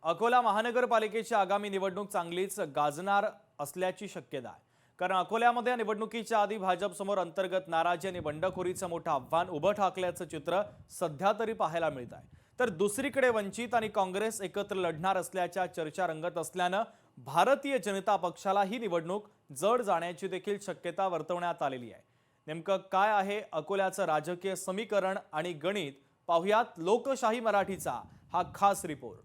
अकोला महानगरपालिकेची आगामी निवडणूक चांगलीच गाजणार असल्याची शक्यता आहे। कारण अकोल्यामध्ये निवडणुकीच्या आधी भाजपसमोर अंतर्गत नाराजी आणि बंडखोरीचं मोठं आव्हान उभं ठाकल्याचं चित्र सध्या तरी पाहायला मिळत आहे। तर दुसरीकडे वंचित आणि काँग्रेस एकत्र लढणार असल्याच्या चर्चा रंगत असल्यानं भारतीय जनता पक्षाला ही निवडणूक जड जाण्याची देखील शक्यता वर्तवण्यात आलेली आहे। नेमकं काय आहे अकोल्याचं राजकीय समीकरण आणि गणित पाहुयात लोकशाही मराठीचा हा खास रिपोर्ट।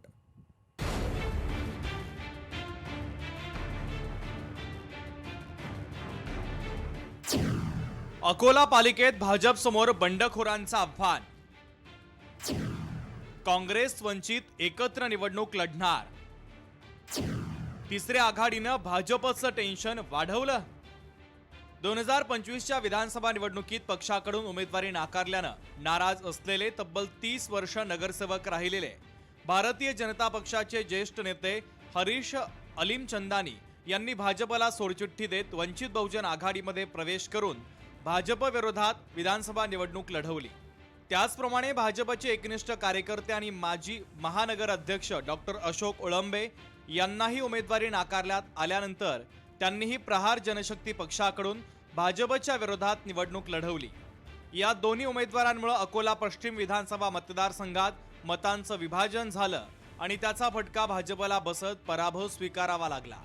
अकोला पालिकेत भाजप समोर बंडखोरांचं आव्हान। काँग्रेस वंचित एकत्र निवडणूक लढणार। तिसऱ्या आघाडीनं भाजपचं टेन्शन वाढवलं। 2025च्या विधानसभा निवडणुकीत पक्षाकडून उमेदवारी नाकारल्यानं नाराज असलेले तब्बल 30 वर्ष नगरसेवक राहिलेले भारतीय जनता पक्षाचे ज्येष्ठ नेते हरीश अलीमचंदानी यांनी भाजपला सोडचिठ्ठी देत वंचित बहुजन आघाडीमध्ये प्रवेश करून भाजप विरोधात विधानसभा निवडणूक लढवली। त्याचप्रमाणे भाजपचे एकनिष्ठ कार्यकर्ते आणि माजी महानगर अध्यक्ष डॉक्टर अशोक ओळंबे यांनाही उमेदवारी नाकारण्यात आल्यानंतर त्यांनीही प्रहार जनशक्ती पक्षाकडून भाजपच्या विरोधात निवडणूक लढवली। या दोन्ही उमेदवारांमुळे अकोला पश्चिम विधानसभा मतदारसंघात मतांचं विभाजन झालं आणि त्याचा फटका भाजपला बसत पराभव स्वीकारावा लागला।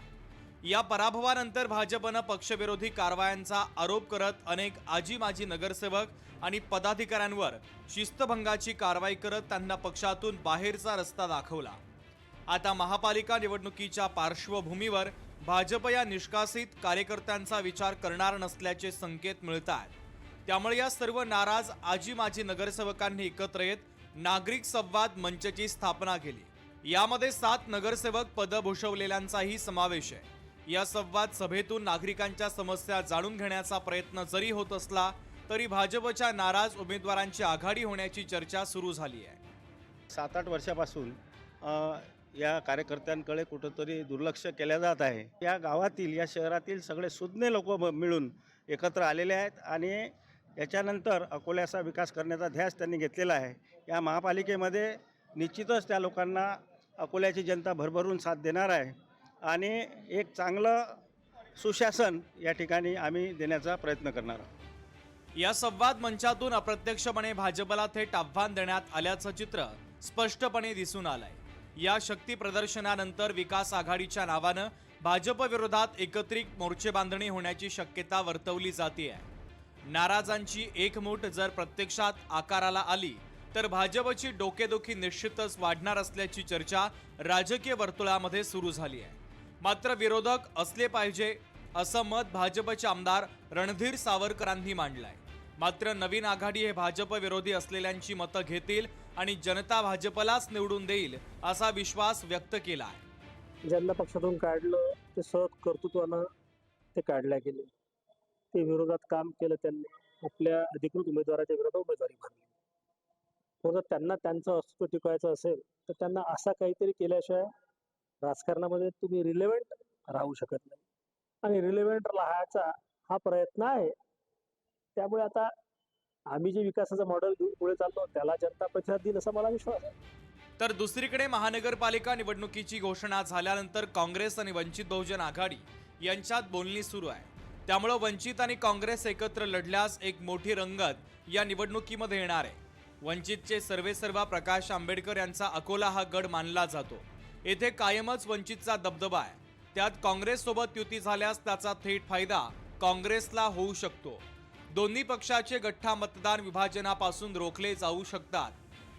या पराभवानंतर भाजपनं पक्षविरोधी कारवायांचा आरोप करत अनेक आजी माजी नगरसेवक आणि पदाधिकाऱ्यांवर शिस्तभंगाची कारवाई करत त्यांना पक्षातून बाहेरचा रस्ता दाखवला। आता महापालिका निवडणुकीच्या पार्श्वभूमीवर भाजप या निष्कासित कार्यकर्त्यांचा विचार करणार नसल्याचे संकेत मिळतात। त्यामुळे या सर्व नाराज आजी माजी नगरसेवकांनी एकत्र येत नागरिक संवाद मंचची स्थापना केली। यामध्ये 7 नगरसेवक पद भूषवलेल्यांचाही समावेश आहे। या संवाद सभेतून नागरिकांच्या समस्या जाणून घेण्याचा प्रयत्न जरी होत असला तरी भाजपच्या नाराज उमेदवारांची आघाडी होण्याची चर्चा सुरू झाली आहे। 7-8 वर्षापासून या कार्यकर्त्यांकडे कुठंतरी दुर्लक्ष केले जात आहे। या गावातील या शहरातील सगळे सुज्ञ लोक मिळून एकत्र आलेले आहेत आणि याच्यानंतर अकोल्याचा विकास करण्याचा ध्यास त्यांनी घेतलेला आहे। या महापालिकेमध्ये निश्चितच त्या लोकांना अकोल्याची जनता भरभरून साथ देणार आहे आणि एक चांगलं सुशासन या ठिकाणी आम्ही देण्याचा प्रयत्न करणार आहोत। या संवाद मंचातून अप्रत्यक्षपणे भाजपला थेट आव्हान देण्यात आल्याचं चित्र स्पष्टपणे दिसून आलंय। या शक्ती प्रदर्शनानंतर विकास आघाडीच्या नावानं भाजप विरोधात एकत्रित मोर्चे बांधणी होण्याची शक्यता वर्तवली जाते आहे। नाराजांची एकमूठ जर प्रत्यक्षात आकाराला आली तर भाजपची डोकेदुखी निश्चितच वाढणार असल्याची चर्चा राजकीय वर्तुळामध्ये सुरू झाली आहे। मात्र विरोधक असले पाहिजे असं मत भाजपचे आमदार रणधीर सावरकरांनी मांडलंय। मात्र नवीन आघाडी हे भाजप विरोधी असलेल्यांची मतं घेतील आणि जनता भाजपलाच निवडून देईल असा विश्वास व्यक्त केला आहे। ज्यांना पक्षातून काढलं ते सहज कर्तृत्वानं ते काढल्या गेले, ते विरोधात काम केलं, त्यांनी आपल्या अधिकृत उमेदवाराच्या विरोधात उमेदवारी भरली। मग त्यांना त्यांचं अस्तित्व टिकवायचं असेल तर त्यांना असा काहीतरी केल्याशिवाय राजकारणामध्ये तुम्ही रिलेव्हंट राहू शकत नाही आणि रिलेव्हंट राहायचा हा प्रयत्न आहे। त्यामुळे आता आम्ही जे विकासाचं मॉडेल घेऊन पुढे चाललो त्याला जनता प्रतिसाद देईल असा मला विश्वास आहे। तर दुसरीकडे महानगरपालिका निवडणुकीची घोषणा झाल्यानंतर काँग्रेस आणि वंचित बहुजन आघाडी यांच्यात बोलणी सुरू आहे। त्यामुळे वंचित आणि काँग्रेस एकत्र लढल्यास एक मोठी रंगत या निवडणुकीमध्ये येणार आहे। वंचितचे सर्वेसर्वा प्रकाश आंबेडकर यांचा अकोला हा गड मानला जातो। येथे कायमच वंचितचा दबदबा आहे। त्यात काँग्रेस सोबत युती झाल्यास त्याचा थेट फायदा काँग्रेसला होऊ शकतो। दोन्ही पक्षाचे गठ्ठा मतदान विभाजनापासून रोखले जाऊ शकतात।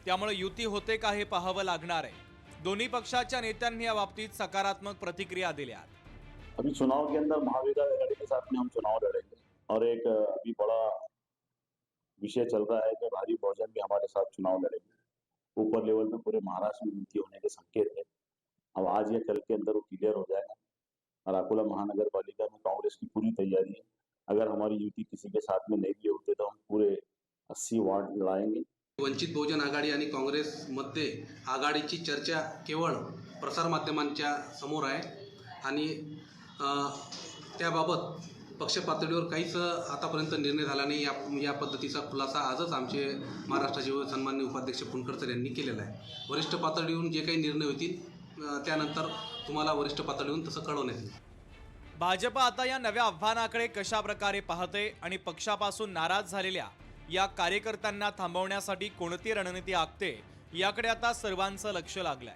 त्यामुळे युती होते का हे पाहावं लागणार आहे। दोन्ही पक्षाच्या नेत्यांनी या बाबतीत सकारात्मक प्रतिक्रिया दिल्या। अभी चुनाव के अंदर महाविकास आघाड़ी के साथ में हम चुनाव लड़ेंगे और एक अभी बड़ा विषय चल रहा है कि भारी बहुजन भी हमारे साथ चुनाव लड़ेंगे। ऊपर लेवल पे पूरे महाराष्ट्र में युति होने के संकेत है। अब आज या कल के अंदर वो क्लियर हो जाएगा और अकोला महानगर पालिका में कांग्रेस की पूरी तैयारी है। अगर हमारी युति किसी के साथ में नहीं भी होते तो हम पूरे 80 वार्ड लड़ाएंगे। वंचित बहुजन आघाडी आणि काँग्रेसमध्ये आघाडीची चर्चा केवळ प्रसारमाध्यमांच्या समोर आहे आणि त्याबाबत पक्ष पातळीवर काहीच आतापर्यंत निर्णय झाला नाही। या पद्धतीचा खुलासा आजच आमचे महाराष्ट्राचे सन्माननीय उपाध्यक्ष पुणकरकर यांनी केलेला आहे। वरिष्ठ पातळीवरून जे काही निर्णय होतील त्यानंतर तुम्हाला वरिष्ठ पातळीवरून तसं कळवण्यात येईल. भाजप आता या नव्या आव्हानाकडे कशा प्रकारे पाहते आणि पक्षापासून नाराज झालेल्या या कार्यकर्त्यांना थांबवण्यासाठी कोणती रणनीती आखते याकडे आता सर्वांचं लक्ष लागलंय.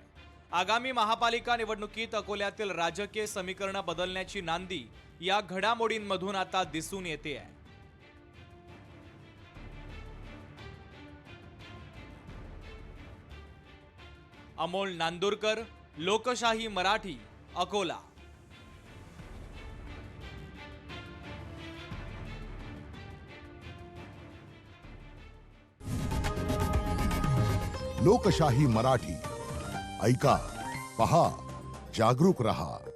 आगामी महापालिका निवडणुकीत अकोल्यातील राजकीय समीकरण बदलण्याची नांदी या घडामोडींमधून आता दिसून येते आहे. अमोल नांदुरकर, लोकशाही मराठी, अकोला. लोकशाही मराठी ऐका, पहा, जागरूक रहा.